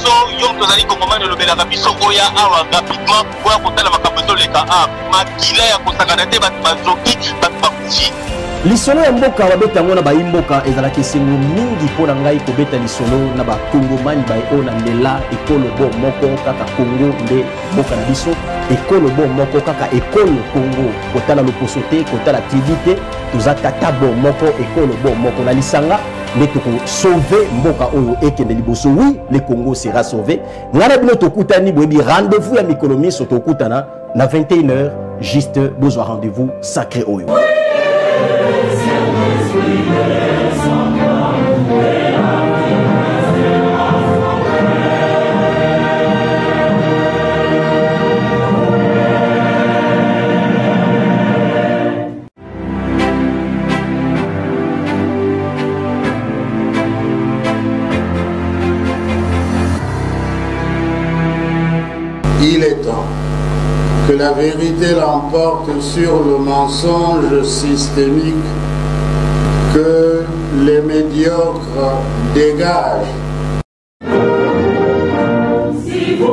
biso yom tozali kongomani lobelaka biso oya awa rapidement oya kotala makambo ezoleka makila ya kosangana te bato bazoki bato bakufi lisolo ya mboka babetango na bayimboka ezalaki esengo mingi mpo na ngai kobeta lisolo na bakongomani baye na ndela ekolo bo moko kaka Congo nde mboka na biso ekolo bo moko kaka ekolo Congo kotala loposo te kotala tribu te toza tata bo moko ekolo bo moko na lisanga nde tokosauve mboka oyo ekende liboso. Oui, le Congo sera sauvé. Ngana bino tokutani boyebi rendez-vous ya mikolo miso tokutana na 21h juste bozwa rendez-vous sacré oyo. Il est temps que la vérité l'emporte sur le mensonge systémique, que les médiocres dégagent. Si vous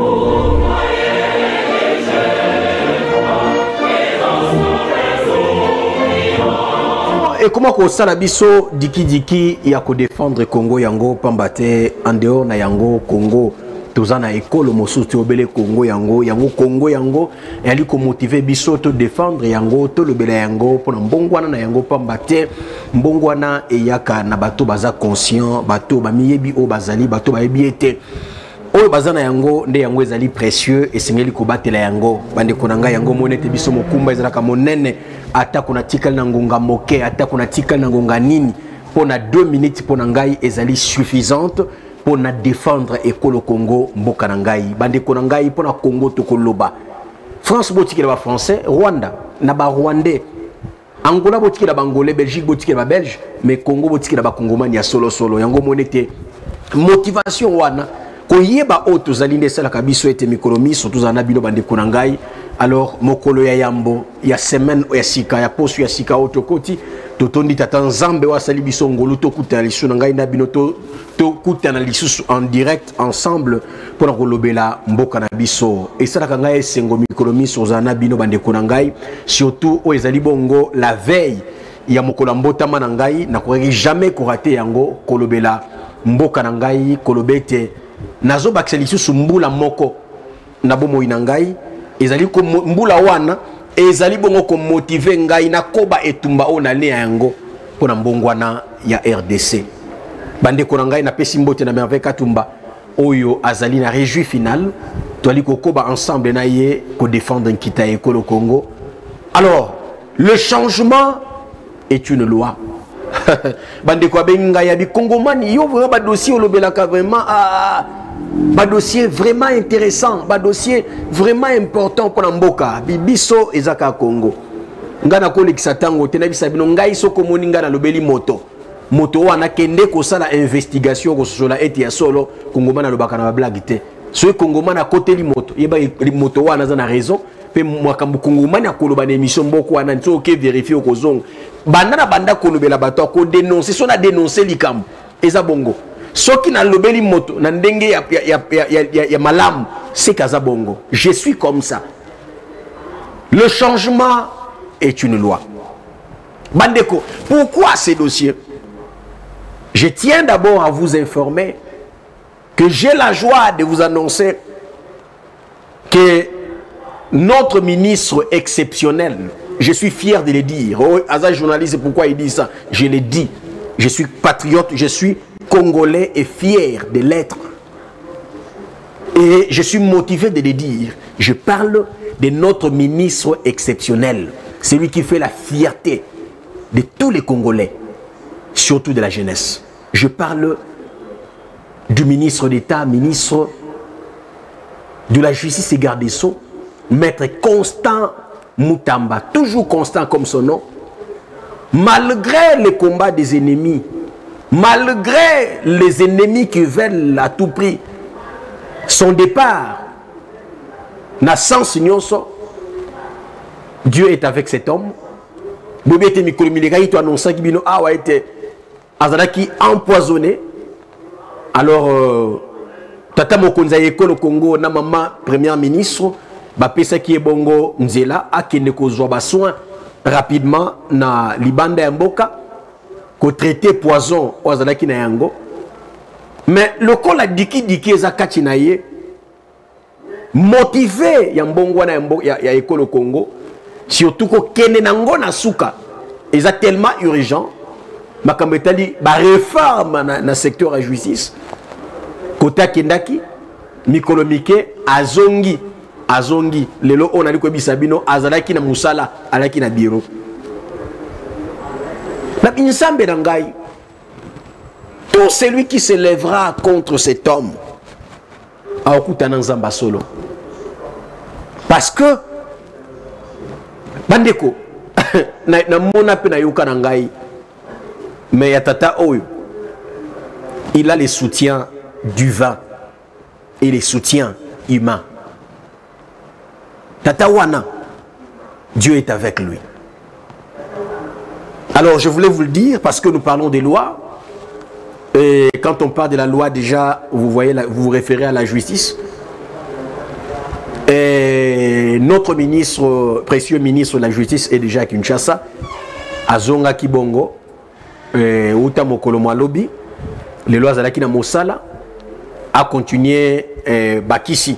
et comment qu'on sala biso diki diki ya ko défendre Congo yango pambate en dehors na yango Congo tozana ekolo mosusu obele Congo yango Congo yango yali ko motiver biso to défendre yango to lobela yango pona mbongwana na yango pambate mbongwana eyaka na bato baza conscient bato bamiyebi o bazali bato bayebi ete oyo bazana yango nde yango ezali précieux esengeli ko batela yango bande konanga yango monete biso mokumba ezalaka monene ata kuna tikal na ngonga moke ata kuna tikal na ngonga nini pona 2 minutes pona ngai ezali suffisante pour na défendre ekolo Congo mboka na ngai bande konanga pona Congo tokoloba France botiki ba français Rwanda na ba rwandais Angola botiki ba angolais Belgique botiki ba belge mais Congo botiki ba congomani ya solo solo yango monete motivation wana koyeba o tozali nde sala kabiso ete mikolomi surtout za bino bande konanga. Alors mokolo ya yambo ya semaine ya sika ya posu ya sika otokoti totondi tata nzambe wa sali biso ngolu to kutana lisu na ngai na bino to kutana lisusu en direct ensemble pour na kolobela mboka na biso esala ka ngai sengo mikolomi soza na bino bande konanga surtout o ezali bongo la veille ya mokolo mbotama na ngai na ko jamais ko rater yango kolobela mboka na ngai kolobete nazo bakisa lisusu mbula moko na bomo ina ngai ezali ko mbula wana ezali bongo ko motiver ngai na koba etumba ona le yango pona mbongwana ya RDC bande ko ngai na pesi mbote na merveille katumba oyo azali na réjoui final toali ko koba ensemble na ye ko défendre nkita ekolo Congo. Alors le changement est une loi. Bande ko benga ya bi Congomani yo vraiment ba dossier olobelaka vraiment ba dossier vraiment intéressant, ba dossier vraiment important pour mboka bibiso ezaka Congo. Ngana ko lekisa tango tena bisa bino ngai soko moni ngana lobeli moto wana kende ko sala investigation ko sola eti ya solo Congomana lobaka na blague te. So Congomana côté li moto yeba moto wana za na raison pe mwakambu Congomana akoloba na émission mboko wana nto ke vérifier ko zonga banda banda kolobela bato ko dénoncer so na dénoncer likambo eza bongo. Soki na lobeli moto na ndenge ya malam c'est kaza bongo. Je suis comme ça. Le changement est une loi. Bandeko, pourquoi ces dossiers? Je tiens d'abord à vous informer que j'ai la joie de vous annoncer que notre ministre exceptionnel, je suis fier de le dire. Oh, Aza journaliste, pourquoi il dit ça? Je le dis. Je suis patriote, je suis congolais et fier de l'être. Et je suis motivé de le dire. Je parle de notre ministre exceptionnel. Celui qui fait la fierté de tous les Congolais, surtout de la jeunesse. Je parle du ministre d'État, ministre de la Justice et garde des Sceaux, Maître Constant Mutamba, toujours constant comme son nom, malgré les combats des ennemis, malgré les ennemis qui veulent à tout prix son départ, n'a sens nyonso, Dieu est avec cet homme. Bobi était mikolomilega, il annonçait qu'il a été empoisonné. Alors, tata mokonza ekolo Congo na maman premier ministre ba pesa ki ebongo nzela akende kozwa ba soin rapidement na libanda ya mboka ko traiter poison ozalaki na yango. Mais le col a diki eza kati na ye motivé ya mbongo wana ya ekolo Congo surtout ko kene nango na suka eza tellement urgent makambo etali ba réforme na secteur ya justice kota kendaki mikolo mike azongi lelo on ali ko bisabino azalaki na musala alaki na bureau na insambe na ngai. Tout celui qui se lèvera contre cet homme a okutana nzamba solo. Parce que bandeko na mona pe na yoka na ngai mais ya tata oyo il a les soutiens divins et les soutiens humains. Tata wana Dieu est avec lui. Alors je voulais vous le dire parce que nous parlons des lois. Et quand on parle de la loi, déjà, vous voyez, vous vous référez à la justice. Et notre ministre, précieux ministre de la justice est déjà à Kinshasa, Azonga Kibongo, Uta Mokolomo Lobi, les lois Zalaki na Mosala, a continué Bakisi,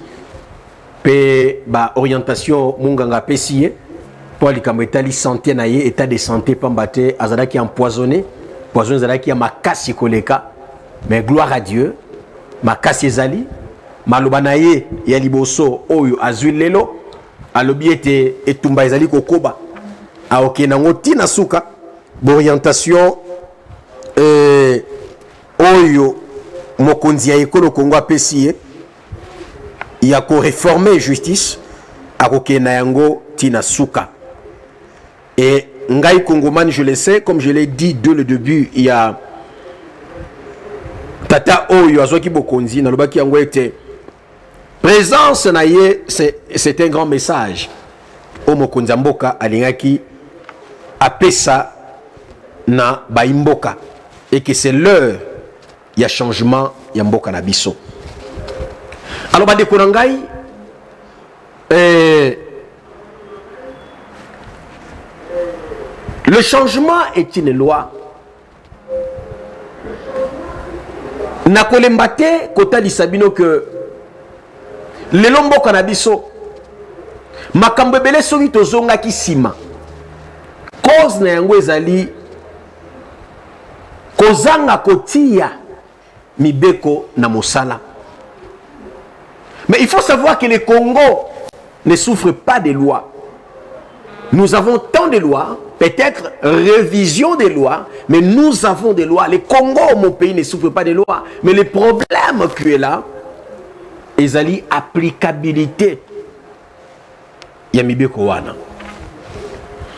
pe ba orientation Munganga Pesiye, pour les Kametali santé naye, état de santé Pambate, Azalaki empoisonné. Poison zalaki ya makasi koleka, mais gloire à Dieu, makasi ezali, maloba na ye ya liboso oyo azwi lelo, alobi ete etumba ezali kokoba, aoke nango tina suka, orientation oyo mokonzi ya ekolo Congo apesi ye, ya ko réformer justice, akoke na yango tina suka. Et Ngai Kongomani, je le sais, comme je l'ai dit dès le début, il y a Tata Oyo Azoki Bokonzi, Nalobaki Yango était présence naye, c'est un grand message. Omo Konzamboka Alingaki apesa na Baimboka et que c'est l'heure, il y a changement, il y a Mboka Nabiso. Alors, Bade Konangai, le changement est une loi. Nakolembate kota disabino que le lombo kanabiso makambo ebele soki tozonga kisima cause na yango ezali kozanga kotia mibeko na mosala. Mais il faut savoir que le Congo ne souffre pas des lois. Nous avons tant de lois, peut-être révision des lois, mais nous avons des lois. Le Congo, mon pays, ne souffre pas des lois. Mais le problème qui est là, c'est l'applicabilité. Il y a Mibeko Wana.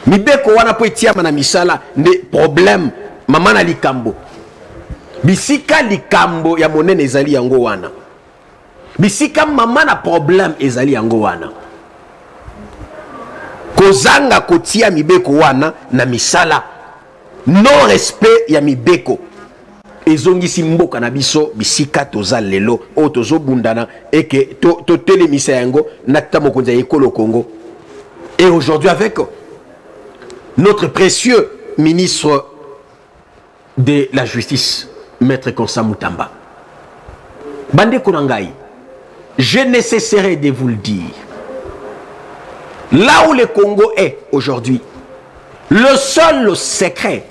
Mibeko Wana peut être na misala des problèmes. Maman na likambo. Bisika likambo ya monene ezali yango wana. Bisika maman na problème ezali yango wana. Kozanga kotia mibeko wana na misala non respect ya mibeko ezongisi mboka na biso bisika toza lelo o tozo bundana eke to telemisa yango nakta mokonza ekolo Congo. Et aujourd'hui avec notre précieux ministre de la justice, Maître Konsa Mutamba, Bande Konangai, je ne cesserai de vous le dire. Là où le Congo est aujourd'hui, le seul secret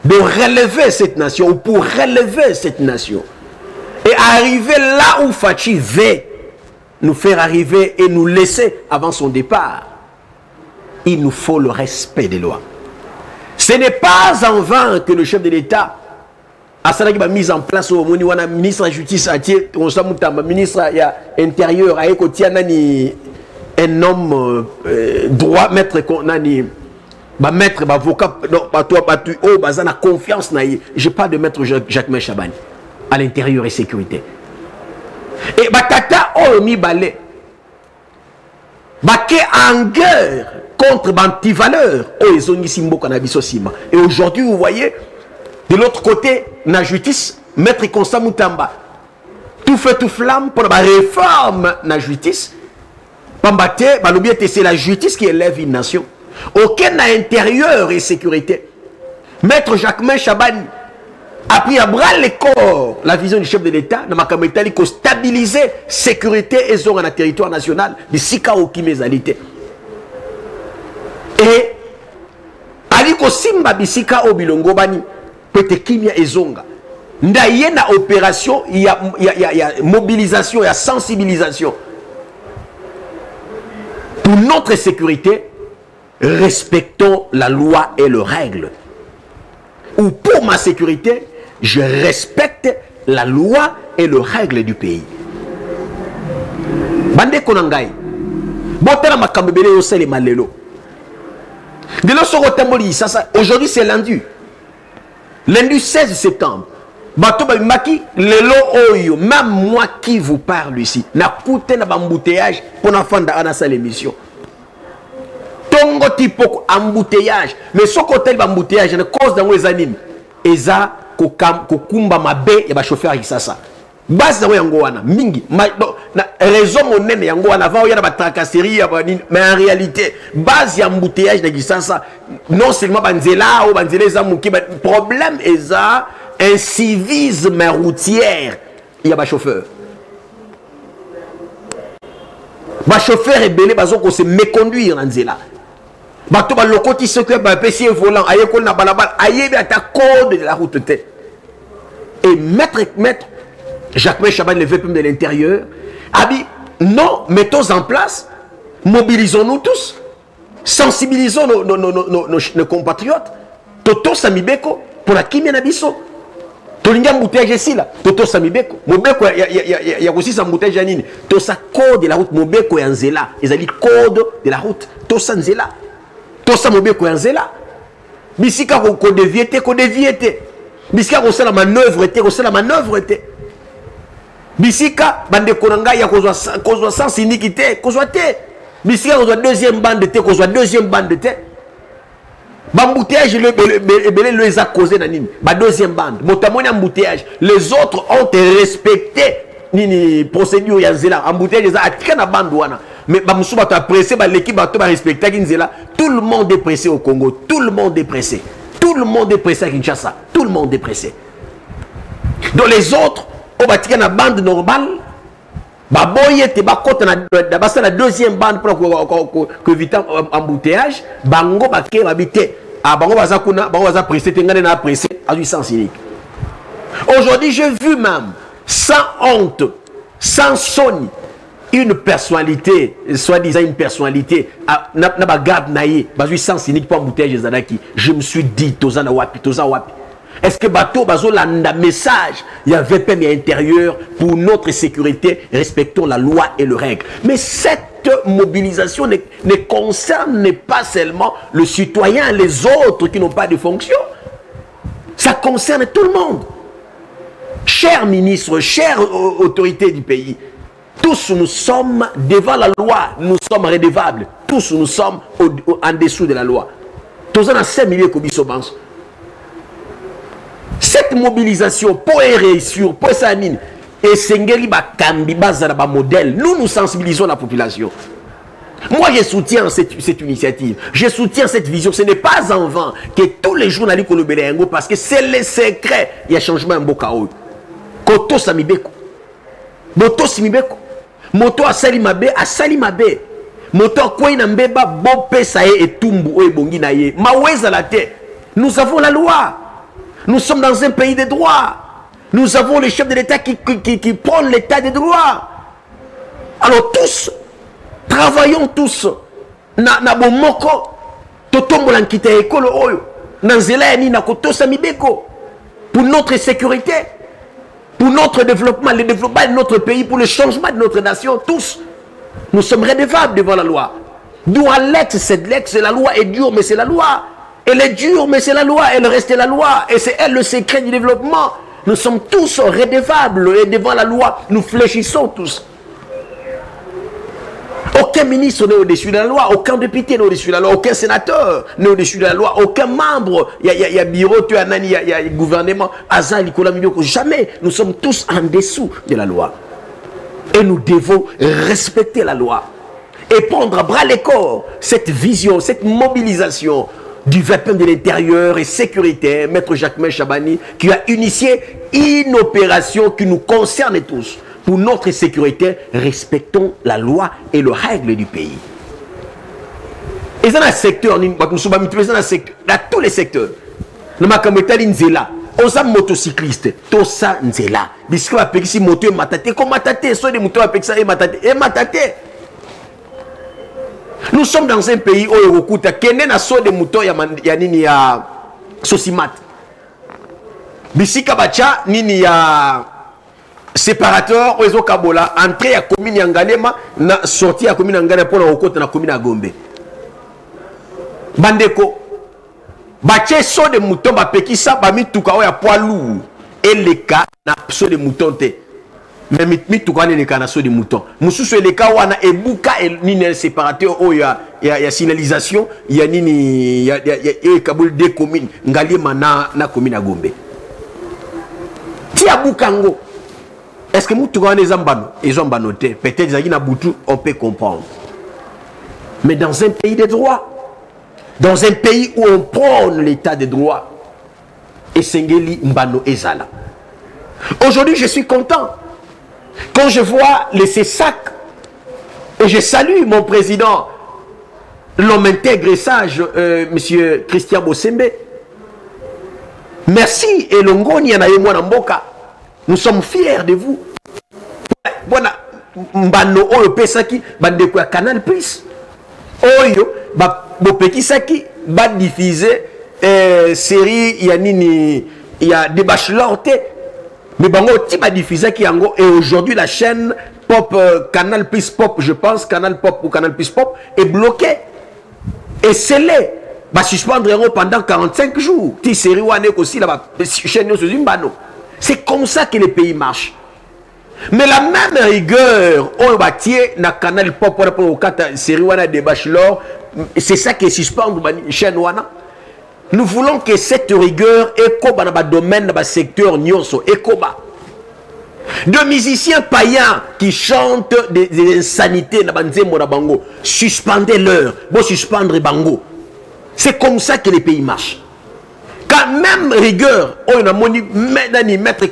de relever cette nation, ou pour relever cette nation, et arriver là où Fachi veut nous faire arriver et nous laisser avant son départ, il nous faut le respect des lois. Ce n'est pas en vain que le chef de l'État a mis en place au ministre de la Justice, ministre de l'Intérieur, un homme droit, maître avocat, confiance. Je parle de maître Jacques Chabani à l'intérieur et sécurité. Et Batata Omi Balé, Baké en guerre contre l'antivaleur. Et aujourd'hui, vous voyez, de l'autre côté, la justice, Maître Konsa Mutamba, tout feu tout flamme pour la réforme de la justice. C'est la justice qui élève une nation. Aucun intérieur et sécurité. Maître Jacquemain Chabani a pris à bras le corps la vision du chef de l'État dans ma pour stabiliser la sécurité et dans le territoire national de Sika Okimezalité. Et aliko simba bisika o bilongo bani pete kimia ezonga ndaye na opération il y a mobilisation, il y a sensibilisation pour notre sécurité. Respectons la loi et les règles. Ou pour ma sécurité, je respecte la loi et les règles du pays. Bande konangai botela makambebele yo sele malelo. Aujourd'hui c'est lundi. Lundi 16 septembre. Bato ba maki lelo oyo, même moi qui vous parle ici, na coûté na embouteillage pour na fanda ana sa l'émission. Tongo tipo embouteillage, mais ce côté embouteillage ne cause dans les animes. Eza kokumba mabe ya ba chauffeur kisasa. Base na yango wana mingi na raison monene yango wana va ya ba tracasserie mais en réalité base ya embouteillage na kisasa non seulement banzela ou banzela za muki problème eza un civisme routier ya ba chauffeur. Ba chauffeur rebelle bazo ko se méconduire na nzela. Bato ba lokoti ce que ba PC volant aye ko na balabala aye bi ata code de la route tête. Et maître Jacquemain Chabani, le VPM de l'intérieur, a dit non, mettons en place, mobilisons-nous tous, sensibilisons nos compatriotes, Toto Samibeko, pour la Kimia Nabiso. Tolinga mbouteillage ici là, Toto Samibeko. Mobeko, il y a aussi sa mbouteillage janine. Tout ça code de la route, Mobeko et Anzela. Ils ont dit code de la route, tout ça Nzela. Tout ça Mobeko et Anzela. Bisika ko déviété, ko déviété. Bisika ko la manœuvre était, ko la manœuvre était. Bisika bande konanga ya kozwa sans iniquité kozwa te. Bisika kozwa deuxième bande te, kozwa deuxième bande te. Bambouteillage le les a causé na nini ba deuxième bande motamoni embouteillage les autres ont respecté nini procédure ya nzela embouteillage za atika na bande wana mais ba musuba to pressé ba l'équipe ba to ba respecter nzela. Tout le monde est pressé au Congo, tout le monde est pressé, tout le monde est pressé à Kinshasa, tout le monde est pressé. Donc les autres on va tirer la bande normale, baboye te bakota na basa la deuxième bande pour que vite embouteillage, bango baké babité, ah bango baza kuna, bango baza pressé, tengane na pressé à du sens unique. Aujourd'hui, j'ai vu même sans honte, sans sonne, une personnalité, soi-disant une personnalité, na ba garde naïe, bazu sens unique pour embouteillage zanaki. Je me suis dit tozana wapi, toza wapi. Est-ce que bateau bazo landa message il y avait pas à l'intérieur pour notre sécurité, respectons la loi et les règles. Mais cette mobilisation ne concerne pas seulement le citoyen, les autres qui n'ont pas de fonction. Ça concerne tout le monde. Chers ministres, chères autorités du pays, tous nous sommes devant la loi, nous sommes redevables. Tous nous sommes en dessous de la loi. Tous on a 5 milliers de bisobans. Cette mobilisation pour réussir, pour ça, et Sengeli Bakambi Bazara modèle, nous sensibilisons la population. Moi, je soutiens cette initiative. Je soutiens cette vision. Ce n'est pas en vain que tous les journalistes Kolobele parce que c'est le secret. Il y a changement en Bokao. Koto Samibeko. Moto Simibeko. Moto Asalimabe, Asalimabe. Moto Kouina Mbeba, Bope Sae et Tumbu Oebongi Naye. Maweza la terre. Nous avons la loi. Nous sommes dans un pays de droit. Nous avons les chefs de l'État qui prennent l'État de droit. Alors tous, travaillons tous. Na bomoko. Totombo lankita ekolo oyo. Nanzela ni na koto samibeko. Pour notre sécurité. Pour notre développement. Le développement de notre pays. Pour le changement de notre nation. Tous. Nous sommes redevables devant la loi. D'où à l'ex, c'est l'ex. La loi est dure, mais c'est la loi. Elle est dure, mais c'est la loi, elle reste la loi. Et c'est elle le secret du développement. Nous sommes tous redevables et devant la loi, nous fléchissons tous. Aucun ministre n'est au-dessus de la loi, aucun député n'est au-dessus de la loi, aucun sénateur n'est au-dessus de la loi, aucun membre, il y a bureau, il y a gouvernement, jamais. Nous sommes tous en dessous de la loi. Et nous devons respecter la loi et prendre à bras le corps cette vision, cette mobilisation du VPM de l'intérieur et sécuritaire, Maître Jacquemain Chabani, qui a initié une opération qui nous concerne tous. Pour notre sécurité, respectons la loi et les règles du pays. Et dans le secteur, dans tous les secteurs, nous avons motocycliste, tout ça, nous là. Biscuit a pexi moto et matate, comme matate, soit des motos a pexi et matate. Nous sommes dans un pays où il y a kene na so de moutons ya nini ya sosimat. Bisika bacha nini ya séparateur ozo kabola entrée ya commune ya Ngalema na sortie ya commune ya Ngalema pour na okota na commune ya Gombe. Bandeko bache so de moutons ba pekisa ba mituka o ya poids lourd et les cas na so de moutons te. Mais mituka ne kana so de moutons. Mususu les cas wana ebuka nini séparateur o ya signalisation ya nini ya kabul de commune Ngalema na commune ya Gombe. Ti abukango. Est-ce que nous avons des ambano? Ils ont banoté. Peut-être qu'ils ont boutou, on peut comprendre. Mais dans un pays de droit, dans un pays où on prône l'état de droit, et Sengeli Mbano Ezala. Aujourd'hui, je suis content. Quand je vois les CESAC, et je salue mon président, l'homme intègre et sage, M. Christian Bosembe. Merci, et Longoni Yanayemwa Namboka. Nous sommes fiers de vous. Voilà, mbano oyo pesaki bandeko ya Canal Plus. Oyo bopekisaki ba diffuser série ya nini ya des bachelors te. Mais bango ti ba diffusaki yango et aujourd'hui la chaîne Pop Canal Plus Pop, je pense Canal Pop ou Canal Plus Pop est bloquée. Et c'est les ba suspendre pendant 45 jours. Ti série wane aussi la chaîne yo mbano. C'est comme ça que les pays marchent. Mais la même rigueur, on va tirer dans le canal Pop pour le série des bachelors, c'est ça qui est suspendu dans la chaîne. Nous voulons que cette rigueur écoba dans le domaine, dans le secteur Nyonso, écoba. De musiciens païens qui chantent des insanités dans le bango, suspendez-leur, bon suspendre bango. C'est comme ça que les pays marchent. Quand même rigueur, on a maître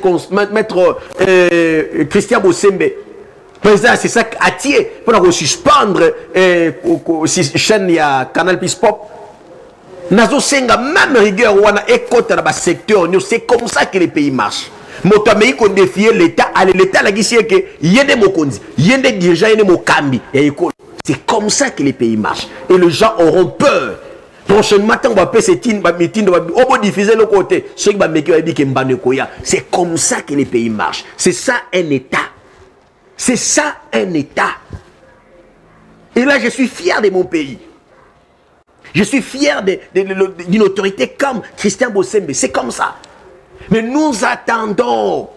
Christian Bosembe, président, c'est ça qui attire pour suspendre chaîne ya Canal Plus Pop. Nazo senga même rigueur on a écouté dans le secteur, c'est comme ça que les pays marchent. Motamei qu'on défie l'État, l'État la guissier que yende mokonzi, yende dirigeant, yende mokambi, c'est comme ça que les pays marchent. Et les gens auront peur. Prochainement, on va passer meeting, on va diffuser le côté. C'est comme ça que les pays marchent. C'est ça un État. C'est ça un État. Et là, je suis fier de mon pays. Je suis fier d'une autorité comme Christian Bosembe. C'est comme ça. Mais nous attendons.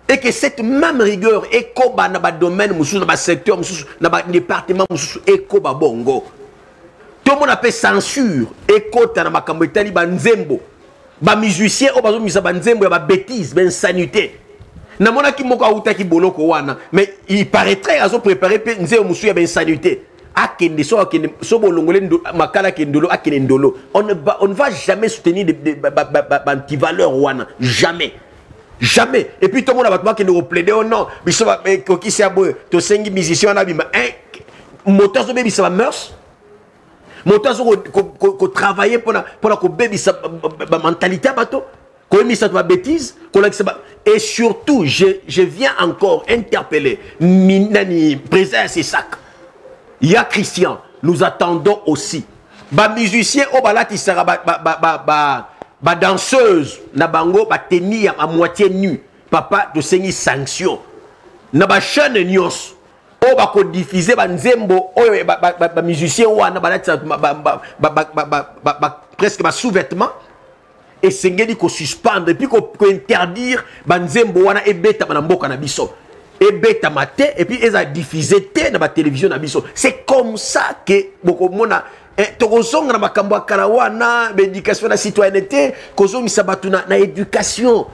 Et que cette même rigueur, écoba dans le domaine, dans le secteur, dans le département, écoba bongo. Tout le monde appelle censure. Écoute, dans ma campagne, banzembo. Ba musicien, au bazo misa banzembo, ba bêtise, ben sanité. Na mona ki moko auta ki boloko wana, mais il paraîtrait à préparer nzeo musu ya ben sanité. Akende so akende so bolongole makala kendolo akende ndolo. On ne va jamais soutenir des anti-valeurs wana, jamais. Jamais. Et puis tout le monde va te dire plaider oh non, biso ba koki se abo to sengi musicien na bima un moteur so be bisa mœurs. Moteur qu'on travaille pour la mentalité qu'on ait ça bêtise, et surtout je viens encore interpeller Minani président ces sacs. Il y a Christian, nous attendons aussi. Ba musicien au balati sera ba danseuse na bango ba tenir à moitié nu. Papa de saigner sanction. Na ba chaîne nyos. On va diffuser banzembo ba musicien wana presque ba sous-vêtements et sengeli ko suspendre et puis ko interdire banzembo wana ebeta na mboka na biso et bêta maté et puis ils a diffusé dans la télévision na biso. C'est comme ça que beaucoup mona tozonga na makambo karawana éducation na citoyenneté kozongi sabatu na éducation.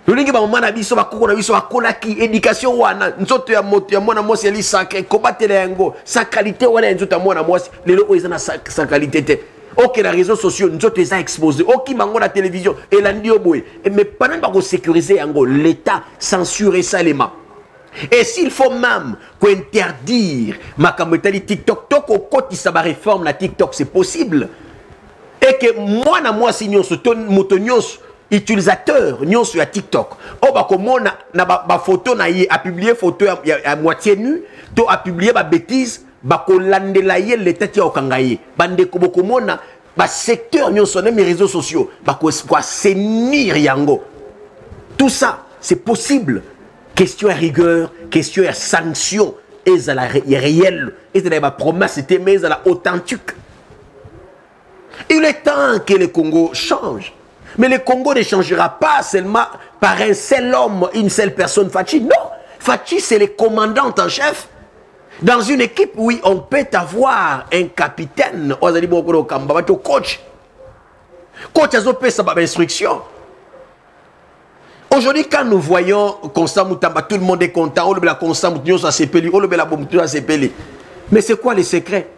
Lolingi ba mama na biso bakoko na biso bakolaki éducation wana nzoto ya moto ya mwana mwasi ali sacré kobatela yango sa qualité wana nzoto ya mwana mwasi lelo oyo na sa qualité te. Ok, les réseaux sociaux, nous sommes exposés. Ok, mango la télévision, et l'andio boy. Mais pendant que sécuriser l'État censure ça les mains. Et s'il faut même qu'interdire ma caméra TikTok, tant qu'au côté ça va réforme la TikTok, c'est possible. Et que moi, si nous sommes utilisateurs, nous sur TikTok. Oh, bah, comme on a photo, a publié photo à moitié nue, to a publié ma bêtise. Bakolandela ye l'état ya okangaye bande ko bokomona ba secteur nyonso na mes réseaux sociaux bako assainir yango. Tout ça c'est possible. Question à rigueur, question à sanction et à la réelle et à la promesse c'était mais à la authentique. Il est temps que le Congo change. Mais le Congo ne changera pas seulement par un seul homme, une seule personne, Fachi. Non, Fachi c'est le commandant en chef. Dans une équipe, oui, on peut avoir un capitaine, coach. Coach a sa instruction. Aujourd'hui, quand nous voyons Constant Moutamba, tout le monde est content. On le Constant Moutamba s'appelle, on le Moutamba s'appelle. Mais c'est quoi les secrets?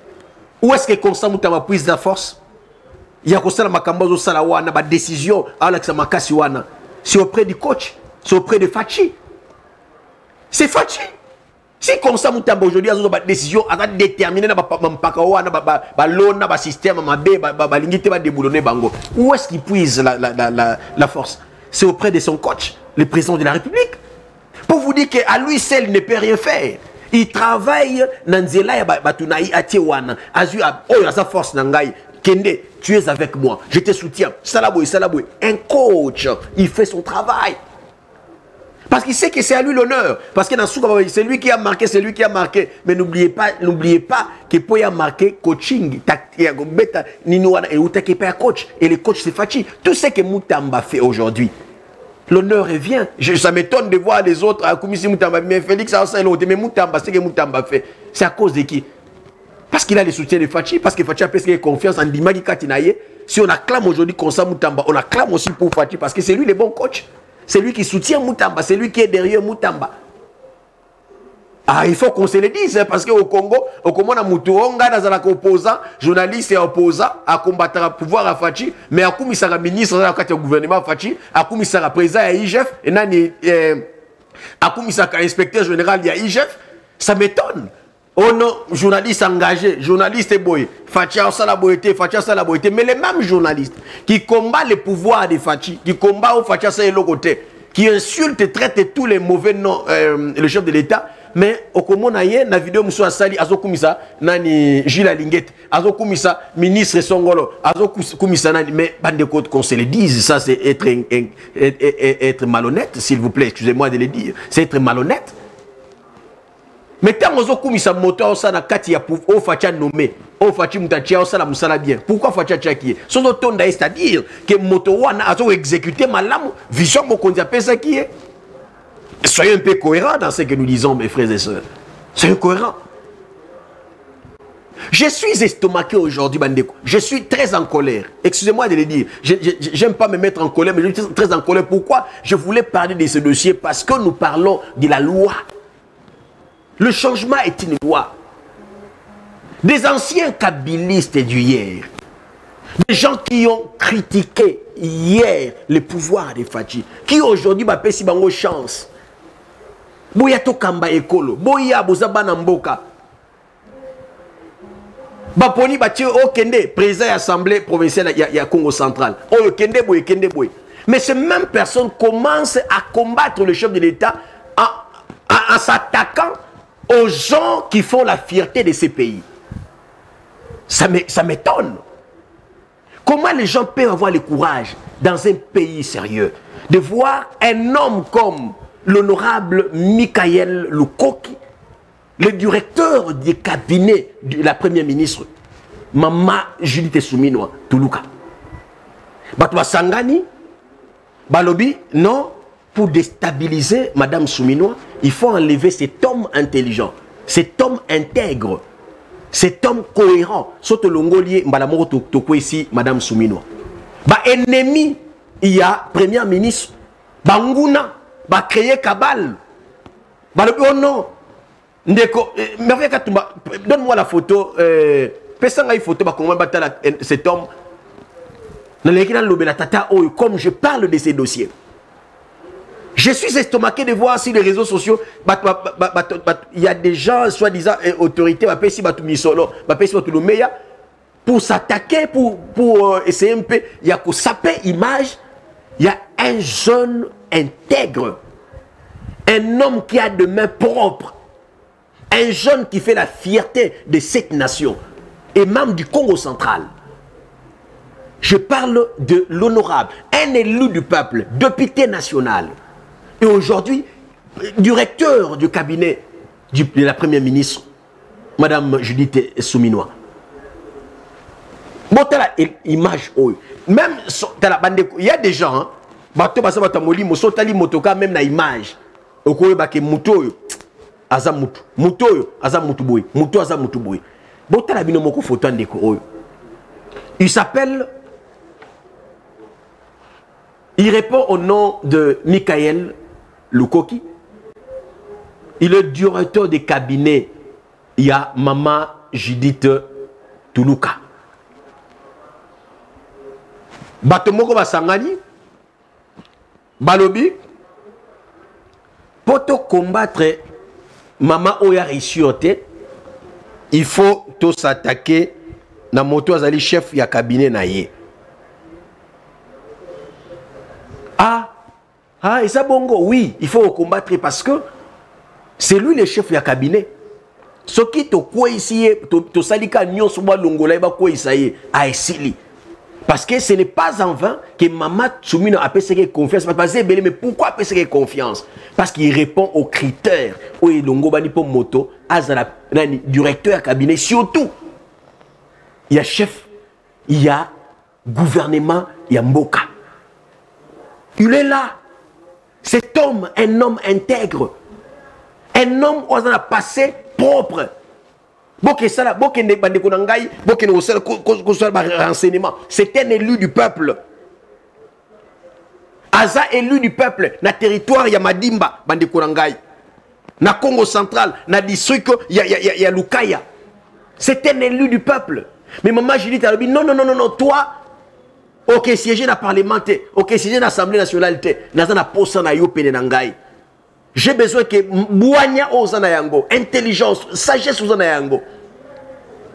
Où est-ce que Constant Moutamba puise la force? Il y a Constant Makambozo Salawana, ma décision, c'est auprès du coach, c'est auprès de Fachi. C'est Fachi. Si comme ça, aujourd'hui, il y a des décisions déterminées dans le système, où est-ce qu'il puise la force? C'est auprès de son coach, le président de la République. Pour vous dire qu'à lui seul, il ne peut rien faire. Il travaille dans sa force. Kende, tu es avec moi, je te soutiens. Salaboui. Un coach, il fait son travail. Parce qu'il sait que c'est à lui l'honneur. Parce que dans c'est lui qui a marqué, c'est lui qui a marqué. Mais n'oubliez pas que pour y a marqué coaching, coach. Et le coach c'est Fachi. Tout ce que Moutamba fait aujourd'hui, l'honneur revient. Ça m'étonne de voir les autres à Koumisi Moutamba. Mais Félix, mais Moutamba, c'est ce que Moutamba fait. C'est à cause de qui? Parce qu'il a le soutien de Fachi. Parce que Fachi a presque confiance en Dimagi Katinaye. Si on acclame aujourd'hui comme ça Moutamba, on acclame aussi pour Fachi. Parce que c'est lui le bon coach. C'est lui qui soutient Moutamba, c'est lui qui est derrière Moutamba. Ah, il faut qu'on se le dise, parce qu'au Congo, on a Moutouonga, dans un opposant, journaliste et opposant, à combattre le pouvoir à Fachi, mais à Koumisara ministre, à gouvernement Fachi, à Koumisara président à IGF, et à Koumisara inspecteur général de IGF, ça m'étonne. Oh non, journaliste engagé, journaliste boy, Fachi a la beauté, mais les mêmes journalistes qui combattent le pouvoir de Fachi, qui combattent Fachi a le côté, qui insultent et traitent tous les mauvais noms, le chef de l'État, mais au Komonaye, la vidéo Moussa Sali, Azo Koumisa, Nani Gilles Alinguet, Azo Koumisa, ministre Songolo, Azo Koumisa, mais bande de côtes qu'on se le dise, ça c'est être malhonnête, s'il vous plaît, excusez-moi de le dire, c'est être malhonnête. Mais tant que ça moto ça na kati ya pour au facha nommé au fachi mutachia ça la musala bien pourquoi facha chaki son autonda c'est-à-dire que moto wana azo exécuter malamu vision mokonzi pesa qui est soyez un peu cohérent dans ce que nous disons mes frères et sœurs, soyez cohérent. Je suis estomaqué aujourd'hui Bandeko, je suis très en colère, excusez-moi de le dire, j'aime pas me mettre en colère mais je suis très en colère. Pourquoi? Je voulais parler de ce dossier parce que nous parlons de la loi. Le changement est une loi. Des anciens kabylistes du hier, des gens qui ont critiqué hier le pouvoir de Fachi, qui aujourd'hui m'appellent si bango chance. Boya to kamba ekolo, boya bozaba na mboka. Baponi bati o kende président de l'Assemblée provinciale ya Congo central. O kende boy. Mais ces mêmes personnes commencent à combattre le chef de l'État en s'attaquant aux gens qui font la fierté de ces pays. Ça m'étonne. Comment les gens peuvent avoir le courage dans un pays sérieux de voir un homme comme l'honorable Michael Lukoki, le directeur du cabinet de la première ministre, Maman Judith Souminoa Toulouka. Batwa Sangani, Balobi, non, pour déstabiliser Madame Souminoa, il faut enlever cet homme intelligent, cet homme intègre, cet homme cohérent. Soto longolier mbalamoko toko ici Madame Souminoa. Ba ennemi, il y a Premier ministre, Banguna, ba créer cabale. Ba le oh non. Ndeko, donne-moi la photo. Pesanga une photo, comment battre cet homme. Comme je parle de ces dossiers. Je suis estomaqué de voir sur les réseaux sociaux, il y a des gens, soi-disant, autorités, pour s'attaquer, pour essayer un peu, il y a que saper image, il y a un jeune intègre, un homme qui a de mains propres, un jeune qui fait la fierté de cette nation, et même du Congo central. Je parle de l'honorable, un élu du peuple, député national, et aujourd'hui, directeur du cabinet de la première ministre, Madame Judith Souminoa. Bon, tu as l'image, même, il y a des gens, même la image, il s'appelle, il répond au nom de Michael Lukoki. Il est directeur des cabinets. Il y a Maman Judith Tuluka. Batomoko Basangani, Balobi, pour te combattre Maman Oya Rissiote, il faut tout s'attaquer na moto azali chef ya cabinet na ye. Et ça bongo, oui, il faut combattre parce que c'est lui le chef du cabinet. Ce qui te quoi ici, to salika nyon soba longola eba quoi ici a esili. Parce que ce n'est pas en vain que Maman Soumino a fait confiance. Mais pourquoi a fait confiance? Parce qu'il répond aux critères. Où il longo pour moto, azala directeur du cabinet. Surtout, il y a chef, il y a gouvernement, il y a Mboka. Il est là. Cet homme, un homme intègre. Un homme où on a passé propre. C'est un élu du peuple. Aza élu du peuple. Na territoire, il y a Madimba, Bandekorangai. Na Congo central, na district, il y a Lukaya. C'est un élu du peuple. Mais maman, je dis, non, non, non, non, non, toi, ok, siéger dans le Parlement, ok, siéger dans l'Assemblée nationale, j'ai besoin que Bouania Ozana Yango, intelligence, sagesse Ozana Yango,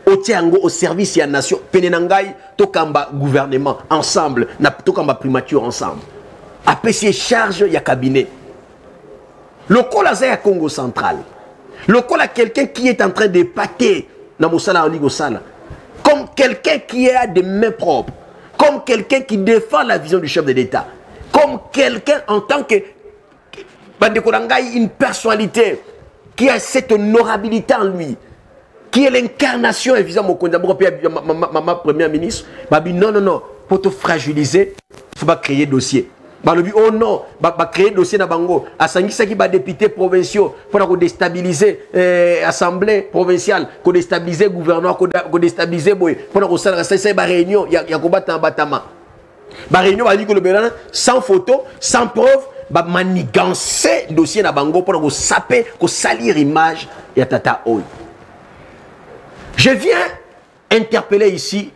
au service de la nation, Penenangai, Tokamba gouvernement, ensemble, Tokamba primature ensemble. Après, c'est charge, il y a cabinet. Le col à Congo central. Le col à quelqu'un qui est en train de pâter dans Moussala Oligosala. Comme quelqu'un qui a des mains propres. Comme quelqu'un qui défend la vision du chef de l'État. Comme quelqu'un en tant que une personnalité qui a cette honorabilité en lui. Qui est l'incarnation évidemment ma première ministre. Non, non, non. Pour te fragiliser, il faut pas créer dossier. Oh non, créer dossier na bango. Asangisa qui va député provinciaux pour déstabiliser assemblée provinciale, pour déstabiliser gouvernement, pour déstabiliser boy, pour réunion, il y a combattre en batama. Réunion va dire que le Bénin sans photo, sans preuve, va manigancer dossier na bango pour saper, pour salir image ya tata oi. Je viens interpeller ici.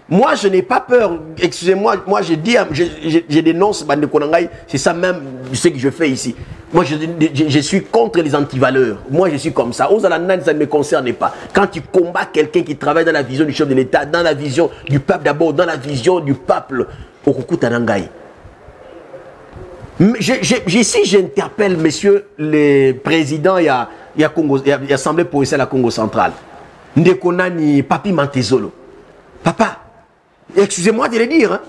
Moi, je n'ai pas peur. Excusez-moi, moi, je dénonce Bande Konangai. C'est ça même ce que je fais ici. Moi, je suis contre les antivaleurs. Moi, je suis comme ça. Aux Alanans, ça ne me concerne pas. Quand tu combats quelqu'un qui travaille dans la vision du chef de l'État, dans la vision du peuple d'abord, dans la vision du peuple, au Kukutanangai. Ici, j'interpelle, messieurs les présidents, il y a l'Assemblée provinciale à Congo central. Ndekonani Papi Mantezolo. Papa, excusez-moi de le dire, hein.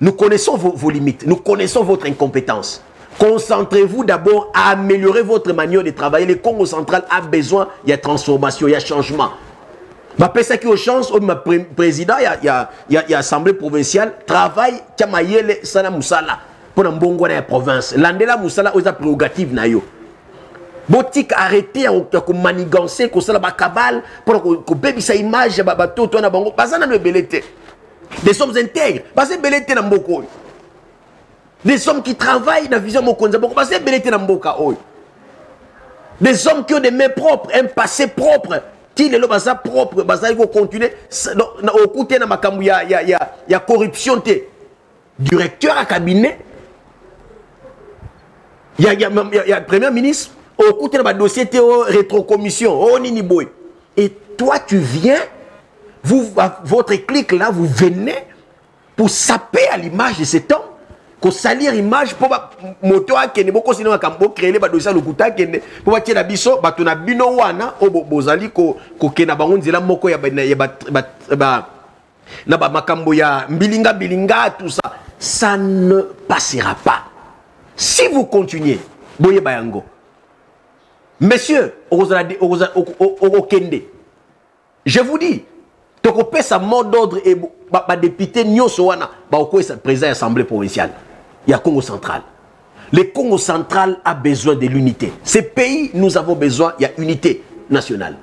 Nous connaissons vos limites, nous connaissons votre incompétence. Concentrez-vous d'abord à améliorer votre manière de travailler. Le Congo central a besoin, il y a transformation, il y a changement. Je sais qu'il y a chance, le président, il y a l'Assemblée provinciale, travaille, Tchamayele, Sana Moussala, pour la province. L'Andela Moussala, il y a prérogative. botique arrêté ko manigancer ko sala ba cabale pour ko baby sa image ba toto na bango bazana no belete. Des hommes intègres, parce que belete na mboko. Des hommes qui travaillent dans vision mokonza boko parce que belete na mboka oy. Des hommes qui ont des mains propres, un passé propre. Ti le baza propre, baza il faut continuer au côté na makambu ya corruption te. Directeur à cabinet. Il y a premier ministre au côté de ma dossier rétrocommission. Oh nini boy. Et toi tu viens, votre clique là, vous venez pour saper à l'image de cet homme, pour salir l'image pour moto a kene boko sino kambo créer les dossiers le kuta kene pour batie na biso bato na bino wana o bozali ko kena bango nzela moko ya na ba makambo ya bilinga tout ça. Ça ne passera pas. Si vous continuez, boye bayango. Messieurs, je vous dis, tokopé sa mot d'ordre et ba député nyoso wana ba oko sa président de l'Assemblée provinciale. Il y a Congo central. Le Congo central a besoin de l'unité. Ces pays, nous avons besoin, il y a unité nationale.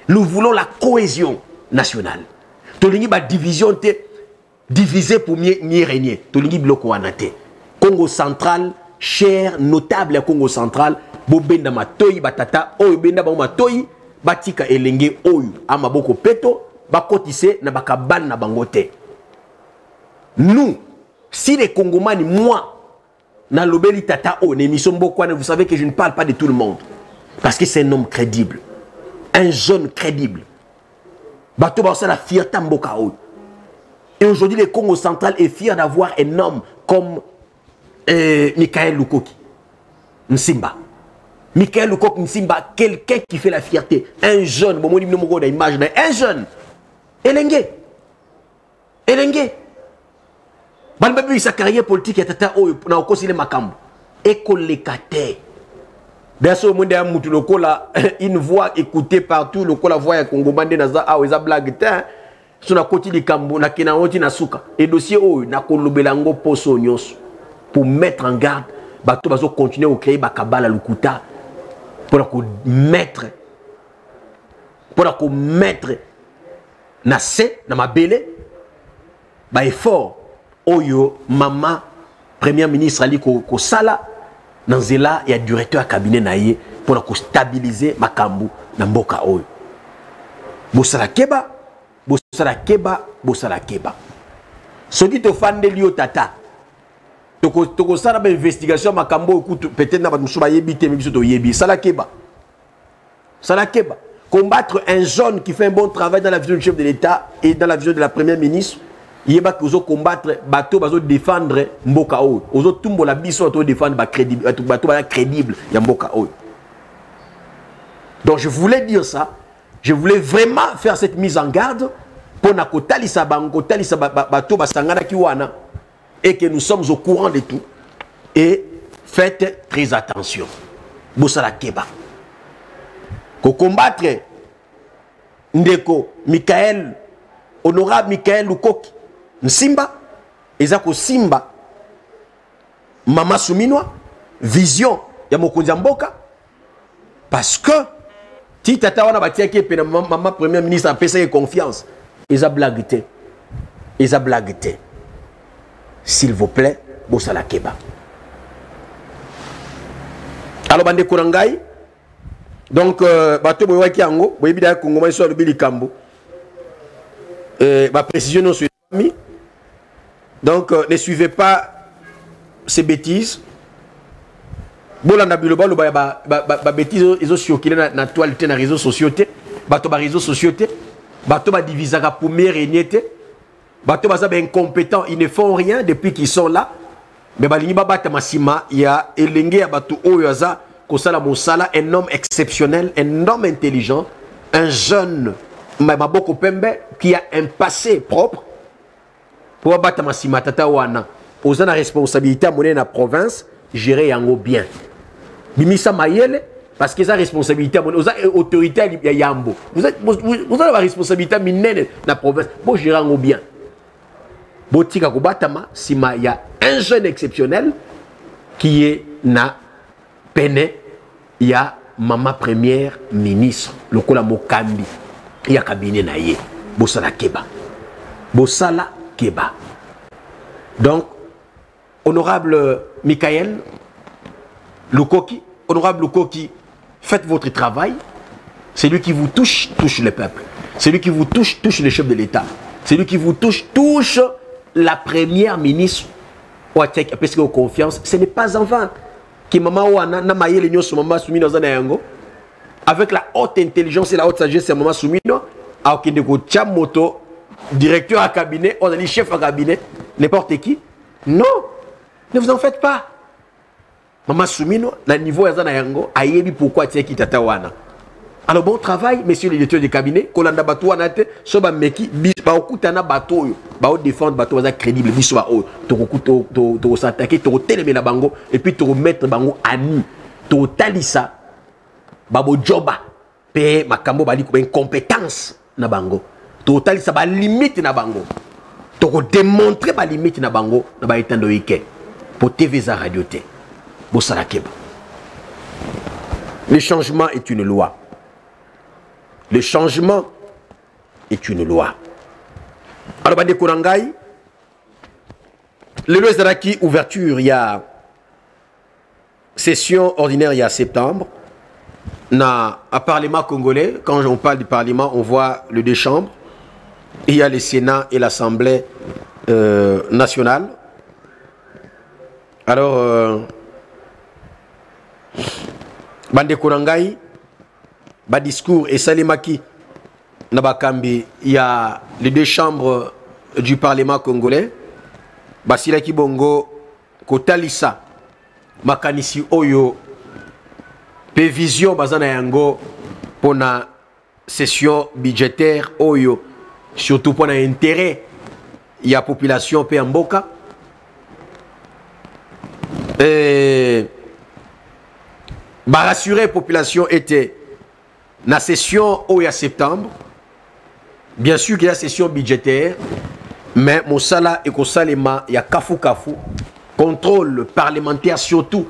Nous voulons la cohésion nationale. Tolingi ba division te divisé pour mieux régner. Tolingi bloko wanate. Congo central, cher, notable à Congo central, bobenda matoyi batata, oyo benda ba matoyi, batika elenge oyo, ama boko peto, bakotise na bakaban na bangote. Nous, si les Congomani, moi, na lobeli tata o, vous savez que je ne parle pas de tout le monde. Parce que c'est un homme crédible. Un jeune crédible. Bato ba la fierté mboka o. Et aujourd'hui, le Congo central est fier d'avoir un homme comme Michael Lukoki Nsimba. Michael Lukoki Nsimba, quelqu'un qui fait la fierté. Un jeune, bon, un jeune. Elenge. Balbabi, sa carrière politique est tata o na okosile makambo. Ekolekate. D'ailleurs, monde a mutu lokola une voix écoutée partout, lokola voix ya Congo bande naza a eza blague ta. Sur la côté du Kambo, na kena oti na suka. Et dossier o na kolobelango poso nyos pour mettre en garde bato bazo continuer au créer bakabala lukuta pour mettre na se na mabele ba effort oyo mama premier ministre ali ko sala dans zela ya directeur à cabinet na ye pour stabiliser makambu na mboka oyo bosala keba bosala keba soki to fande liyo tata toko sala ba investigation makambo peut-être na ba musuba yebite mais biso to yebi sala keba combattre un jeune qui fait un bon travail dans la vision du chef de l'État et dans la vision de la première ministre. Il va combattre bateau bazo défendre mboka o ozo tumbo la biso to défendre ba crédible bateau ba crédible ya mboka o. Donc je voulais dire ça, je voulais vraiment faire cette mise en garde pour na kotalisa bango talisa bateau basangana ki wana et que nous sommes au courant de tout et faites très attention. Bosala keba. Ko combattre ndeko Michael honorable Michael Lukoki Nsimba, ezako Simba, Mama Souminwa, vision ya mokonzi mboka, parce que ti tata wana batia ki pe na mama premier ministre a pesa confiance, eza blague te, s'il vous plaît, bosala keba. Alors bande korangai, donc bato boy waki yango, boy bida Congo so lobili kambo, ba précision non sur famille. Donc, ne suivez pas ces bêtises. Bolanda biloba ba bêtises ils ont choqué na toilette na réseaux sociaux té, bato ba réseaux sociaux té, bato ba divisaka pour mieux régner té, bato ba incompétents, ils ne font rien depuis qu'ils sont là. Mais balingi ba bata masima ya elenge ya bato oyo aza kosala mosala, un homme exceptionnel, un homme intelligent, un jeune maboko pembe qui a un passé propre. Pour battre ma simatata wana, aux la responsabilité à monnaie na province, gérer yango bien. Bimisa mayele parce que sa responsabilité à monnaie, aux autorité à yambo. Vous avez la responsabilité minene na province, pour gérer yango bien. Botika ko batama sima il y a un jeune exceptionnel qui est na pene, il y a maman première ministre lokola mokambi ya cabinet na ye bosala keba donc honorable Michael Lukoki, honorable Lukoki, faites votre travail. Celui qui vous touche le peuple. Celui qui vous touche le chef de l'État. Celui qui vous touche la première ministre. Parce que confiance, ce n'est pas en vain que maman wana na maye le nyoso maman Soumino zana yango avec la haute intelligence et la haute sagesse maman Soumino a okende ko moto directeur à cabinet, on a dit chef à cabinet, n'importe qui. Non, ne vous en faites pas. Maman Soumino, na niveau ya zana yango ayebi pourquoi tie ki tata wana. Alors bon travail, messieurs les directeurs de cabinet, kolanda bato wana te, so ba meki ba okutana bato yo, ba o défendre bato za crédible biso ba o, to s'attaquer, to telemela bango et puis to mettre bango ami, to talisa babo joba, pe makambo bali ko incompétence na bango. To talisa ba limite na bango. To démontrer ba limite na bango na ba etando yike. Pour TV za radio te. Bo sarakeba. Le changement est une loi. Le changement est une loi. Alors, Bande Kourangaï, le Loïsaraki, ouverture, il y a session ordinaire, il y a septembre. À Parlement congolais, quand on parle du Parlement, on voit les deux chambres. Il y a le Sénat et l'Assemblée nationale. Alors, Bande Kourangaï, ba discours et Salimaki Nabakambi, il y a les deux chambres du Parlement congolais. Basilaki Bongo, Kotalisa, Makanisi Oyo, Pévision Bazana Yango, pour la session budgétaire Oyo, surtout pour l'intérêt, il y a population Péamboka. Et rassurer la population était la session où il y a septembre, bien sûr qu'il y a session budgétaire, mais mon sala et Kosalema, il y a Kafu, contrôle parlementaire surtout,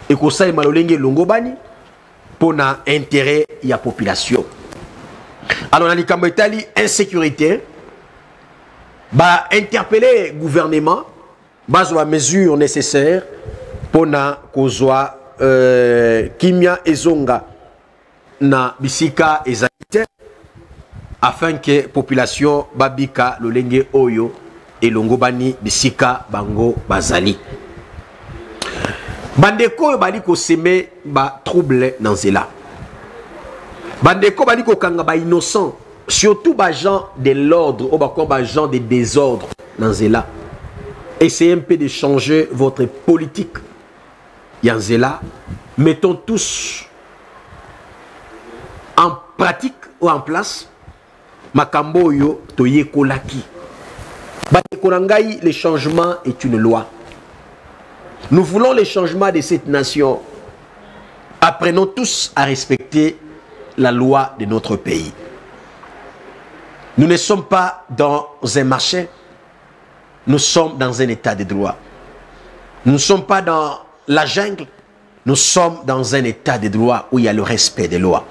et Kosalema Lolenge Longobani, pour l'intérêt de la population. Alors, dans les Kambetali, insécurité, interpeller le gouvernement, les mesures nécessaires pour kozwa Kimia Ezonga na bisika ezalite afin que population babika lolenge oyo elongobani bisika bango bazali. Bandeko bali ko seme ba trouble dans cela. Bandeko bali ko kanga ba innocent, surtout ba gens de l'ordre ou ba gens de désordre dans cela. Essayez un peu de changer votre politique. Yanzela, mettons tous en pratique ou en place makambo yo toye kolaki. Batekorangai, le changement est une loi. Nous voulons le changement de cette nation. Apprenons tous à respecter la loi de notre pays. Nous ne sommes pas dans un marché. Nous sommes dans un état de droit. Nous ne sommes pas dans la jungle. Nous sommes dans un état de droit où il y a le respect des lois.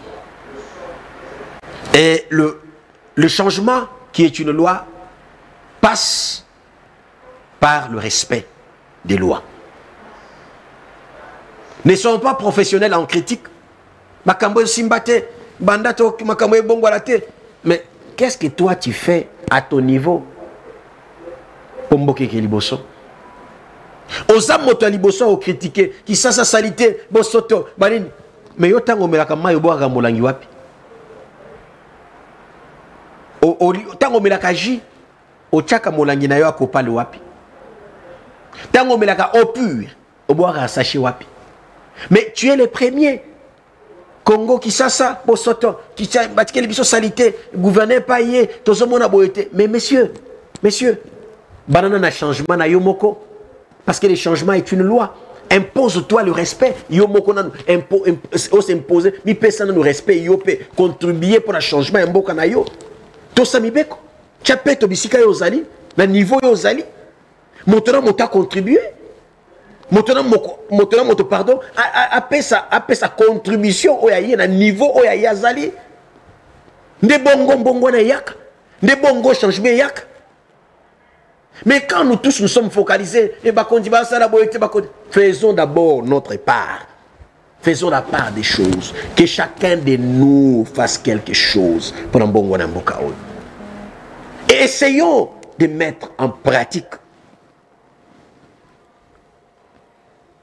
Et le changement qui est une loi passe par le respect des lois. Ne soyons pas professionnels en critique. Makambo simbate, bandato makambo bongwalate. Mais qu'est-ce que toi tu fais à ton niveau? Pomboke liboso. Oza moto liboso au critiquer qui sa salité bosoto banini. Mais yo tango melaka mayo bo molangi wapi? O tango melaka ji o chaka molangi na yo akopale wapi? Tango melaka au pur o boire sachet wapi? Mais tu es le premier. Congo qui ça bosoto qui batike liboso salité gouverner pas yé tozo mona boyete. Mais messieurs banana na changement na yomoko parce que le changement est une loi. Impose-toi le respect. Yomoko na s'imposer mi pesa na le respect yope contribuer pour le changement mboka na yo. To samibeko. Chapeto bisika yo zali na niveau yo zali. Montera mota contribuer. moto pardon après sa contribution au yaye na niveau au yaye azali nde bongo na yaka nde bongo changement yaka. Mais quand nous tous nous sommes focalisés, faisons d'abord notre part. Faisons la part des choses. Que chacun de nous fasse quelque chose pour un bon Wanambokaoui. Et essayons de mettre en pratique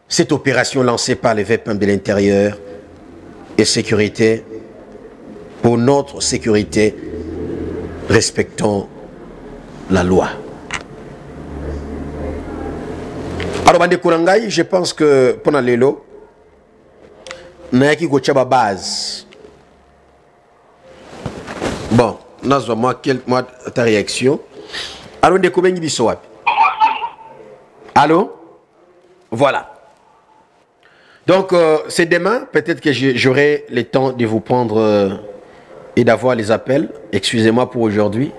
cette opération lancée par les VPM de l'intérieur et sécurité. Pour notre sécurité, respectons la loi. Alors, Bande Kourangaï, je pense que pendant l'élo, Nayaki Gochaba base. Bon, moi, ta réaction. Allô, Ndekoubengi Bissouap. Allô? Voilà. Donc, c'est demain, peut-être que j'aurai le temps de vous prendre et d'avoir les appels. Excusez-moi pour aujourd'hui.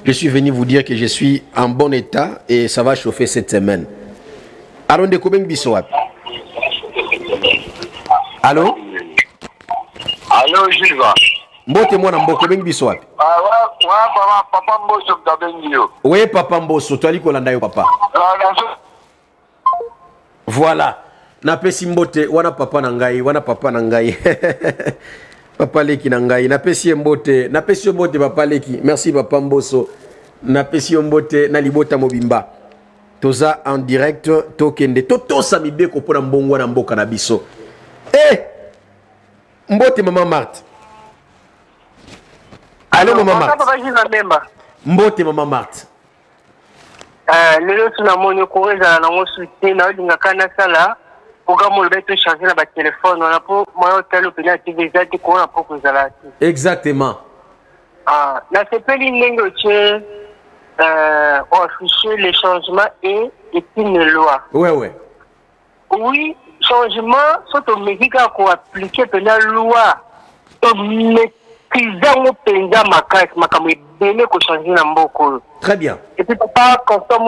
Je suis venu vous dire que je suis en bon état et ça va chauffer cette semaine. Allô, Ndekoubengi Bissouap. Allô? Allô, Gilles. Mbote mwana mboko bengi biso wapi? Papa Mboso tabengi yo. Oui, Papa Mboso, toi kolanda yo papa. Voilà. Na pesi mbote wana papa na ngai. Papa leki na ngai. Na pesi mbote papa leki. Merci Papa Mboso. Na pesi mbote na libota mobimba. Toza en direct tokende. Toto samibeko pona mbongo na mboka na biso. Mbote Maman Marthe. Allô Maman Marthe. Mbote Maman Marthe. Lelo tunamoni kuweza na ngosuti na odinga kana sala programme le beto changer na ba téléphone on a pour moi telo pena TV zati ko na pour kuzala. Exactement. Na sepeli ndenge che afficher les changements et une loi. Ouais. Oui, changement sont au médical pour appliquer la loi. Maîtrisant penza makambo ebele ko changer na mboko. Très bien. Et puis papa constant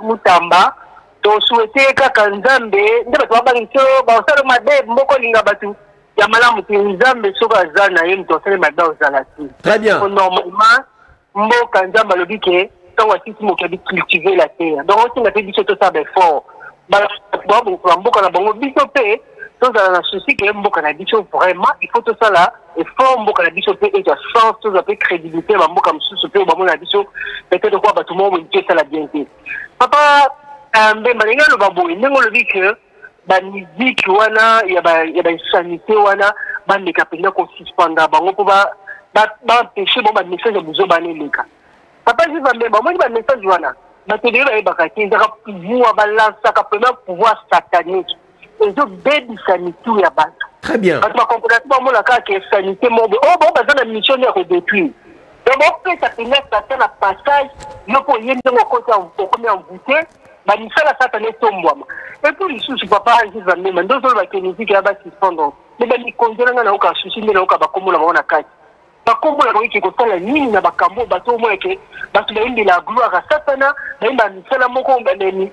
mutamba to souhaiter kaka nzambe nde bato babangiso ba osala mabe mboko linga batu ya malamu nzambe soka zana ye mto osala mabe ozala ti. Très bien. Normalement mboka nzambe alobi ke tango asisi mokabi cultiver la terre. Donc on tinga te biso to sabe fort. Ba mboka na bango biso pe tous dans la souci que mboka na biso vraiment il faut tout ça là et fort mboka na biso pe et sens tout ça pe crédibilité ba mboka msusu pe ba mona biso peut-être quoi ba tout le monde ça la bien papa mbemba ninga lo babo ningo lo dit que ba musique wana ya ba sanité wana ba ndeka penda ko suspendre bango po ba péché bon ba message buzo ba neleka papa ji ba mbemba moi ba message wana ba te dira ba bakati ndaka pouvoir balance ka premier pouvoir satanique. Très bien. Parce que complètement mon cas que sanité mon la mission de détruire. Donc on peut s'appeler ça la passage yo pour yende ngo côté en premier envoûté ba ni ça la satané tomboa. Et puis sous papa je vais même dans la clinique là bas suspendre. Mais ba ni konzela na oka sushi na oka ba komola ba ona kati. Ba komola ko ko sala nini na ba kambo ba to mo ke ba to indi la gloire à satana ba ni sala moko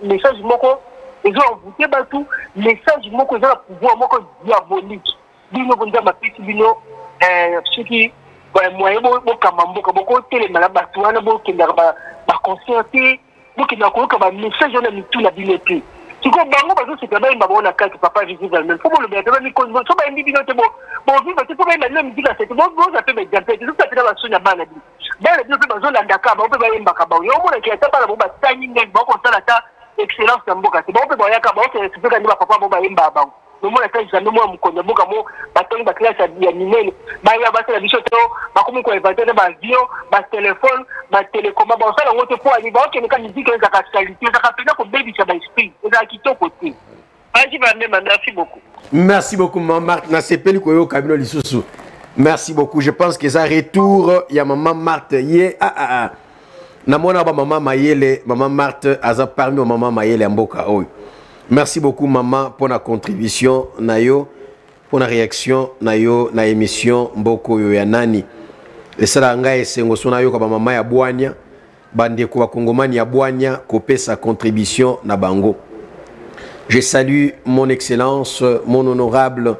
message moko. Ils ont envoûté tout message moko za pouvoir moko diabolique bino bonza mapiti bino ceux moyen bo kamamboka boko tele mala batu wana bo kenda ba concerter bo kenda ko ba message na mitu na bilepi tiko bango bazo se taba imba bona kati papa visible même faut le bien ni ko so ba indi bino te bo viva te ba imba na mizika te bo za pe jampe te ça te ba sonya bana bi bana bi pe bazo la ndaka ba pe ba imba ka ba yo mona ki ata bala bo ba tanyi ngeng ba ko sala ta excellence na mboka c'est bon pe boya ka ba c'est ce que ni ba papa bo ba imba ba no mona ka jamais moi mkonja mboka mo ba tongi ba classe ya minene ba ya ba sala biso to ba komi ko inventer ba avion ba téléphone ba télécom ba sala ngote po ani ba ke ni ka musique za ka qualité za ka pena ko baby sa ba esprit za kitoko te aji ba même merci beaucoup. Merci beaucoup Maman Marthe na sepeli ko yo kabino lisusu. Merci beaucoup, je pense que ça retour ya Maman Marthe ye namona ba Maman Mayele, Maman Marthe aza parmi Maman Mayele mboka oyo. Merci beaucoup maman pour la contribution nayo, pour la réaction nayo na émission mboko yo ya nani. Et ça ngai sengo sona yo ka maman ya bwanya, bande ko bakongomani ya bwanya kopesa contribution na bango. Je salue mon excellence, mon honorable,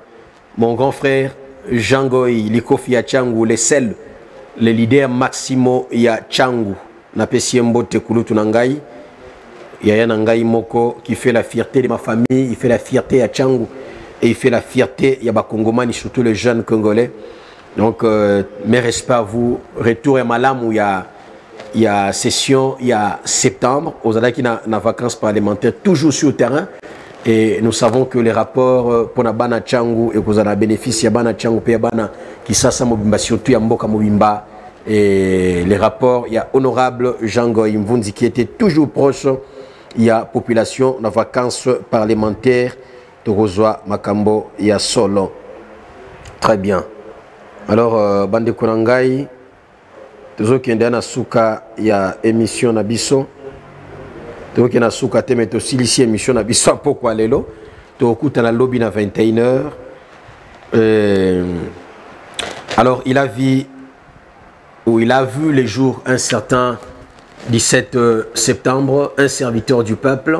mon grand frère Jean Goy, Likofi ya Changu, le leader Maximo ya Changu. Napesi mbote kulutu nangai. Yaya nangai moko qui fait la fierté de ma famille, il fait la fierté ya Changu et il fait la fierté ya bakongomani, surtout les jeunes congolais. Donc mes respects à vous. Retour à Malam où il y a session, il y a septembre, aux Alaki na vacances parlementaires, toujours sur le terrain. Et nous savons que les rapports pour Bana Changu et que vous en avez bénéficié, Bana Changu et Bana qui s'assa Mobimba, surtout Yamboka Mobimba. Et les rapports, il y a honorable Jean Goy Mvunzi qui était toujours proche. Il y a population dans vacances parlementaires de Rosoa Makambo, il y a Solo. Très bien. Alors, Bande Konangai, toujours qui est dans Souka, il y a émission Nabiso. Toujours qui est dans Souka, il y a aussi ici émission Nabiso. Pourquoi l'élo? Toujours qui est dans la lobby à 21h. Alors, il a vu les jours un certain 17 septembre, un serviteur du peuple,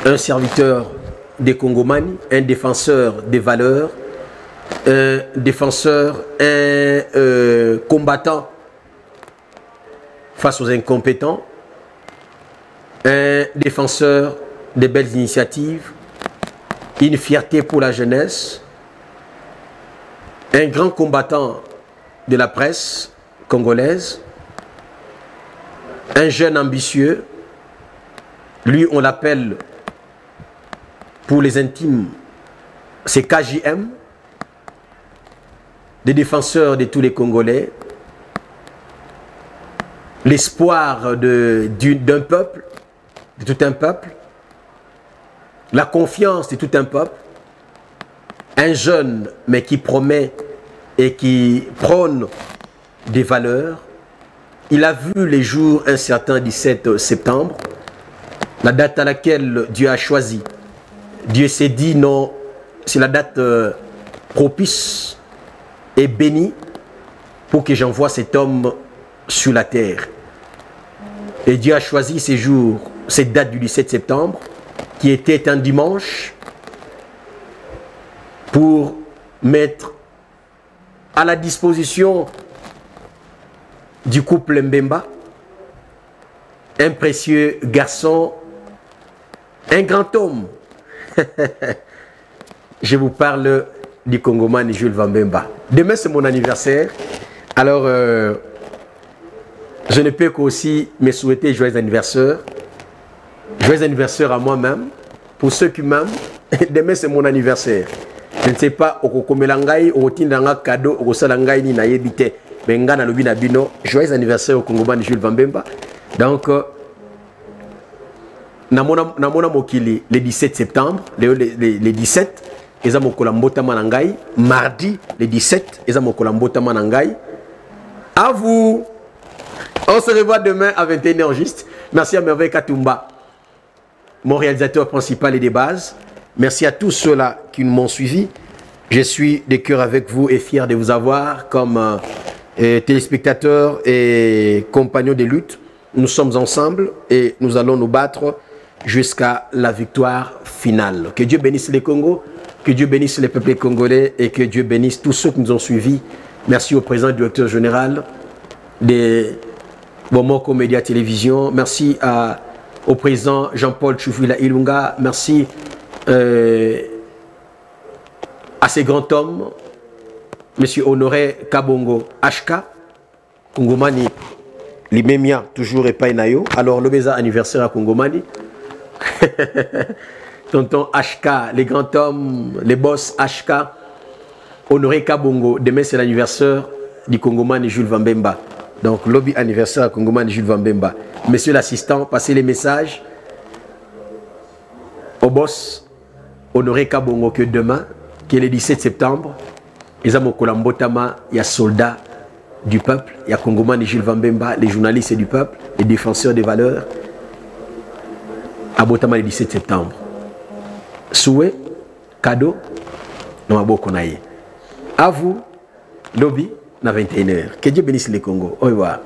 un serviteur des Congomani, un défenseur des valeurs, un défenseur, un combattant face aux incompétents, un défenseur des belles initiatives, une fierté pour la jeunesse, un grand combattant de la presse congolaise, un jeune ambitieux. Lui on l'appelle pour les intimes, c'est KJM, des défenseurs de tous les Congolais, l'espoir d'un peuple, de tout un peuple, la confiance de tout un peuple, un jeune mais qui promet et qui prône des valeurs. Il a vu les jours un certain 17 septembre, la date à laquelle Dieu a choisi. Dieu s'est dit non, c'est la date propice et bénie pour que j'envoie cet homme sur la terre. Et Dieu a choisi ces jours, cette date du 17 septembre, qui était un dimanche, pour mettre à la disposition du couple Mbemba un précieux garçon, un grand homme. Je vous parle du Congoman Jules Vambemba. Demain c'est mon anniversaire. Alors je ne peux qu'aussi me souhaiter joyeux anniversaire. Joyeux anniversaire à moi-même. Pour ceux qui m'aiment, demain c'est mon anniversaire. Je ne sais pas au komelangai au tindanga cadeau au salangai ni na yebite. Benga na lobi na bino. Joyeux anniversaire au Congoman Jules Vambemba. Donc namona mokili le 17 septembre, le 17, eza mokola mbota manangai, mardi le 17, eza mokola mbota manangai. À vous. On se revoit demain à 21h juste. Merci à Merveille Katumba, mon réalisateur principal et des bases. Merci à tous ceux-là qui m'ont suivi. Je suis de cœur avec vous et fier de vous avoir comme téléspectateurs et compagnons de lutte. Nous sommes ensemble et nous allons nous battre jusqu'à la victoire finale. Que Dieu bénisse les Congos, que Dieu bénisse les peuples congolais et que Dieu bénisse tous ceux qui nous ont suivis. Merci au président directeur général des Bomoko Média Télévision. Merci au président Jean-Paul Choufila Ilunga. Merci à ces grands hommes, Monsieur Honoré Kabongo HK, Kongomani, Limemia, toujours et Painayo. Alors, le beza anniversaire à Kongomani. Tonton HK, les grands hommes, les boss HK, Honoré Kabongo. Demain, c'est l'anniversaire du Congomani Jules Vambemba. Donc, lobby anniversaire à Congomani Jules Vambemba. Monsieur l'assistant, passez les messages au boss Honoré Kabongo que demain, qui est le 17 septembre, il y a des soldats du peuple, il y a Congomani Jules Vambemba, les journalistes du peuple, les défenseurs des valeurs. Abotama le 17 septembre. Souhait, cadeau, non abokonaye. À vous, lobby, na 21h. Que Dieu bénisse les Congo. Au revoir.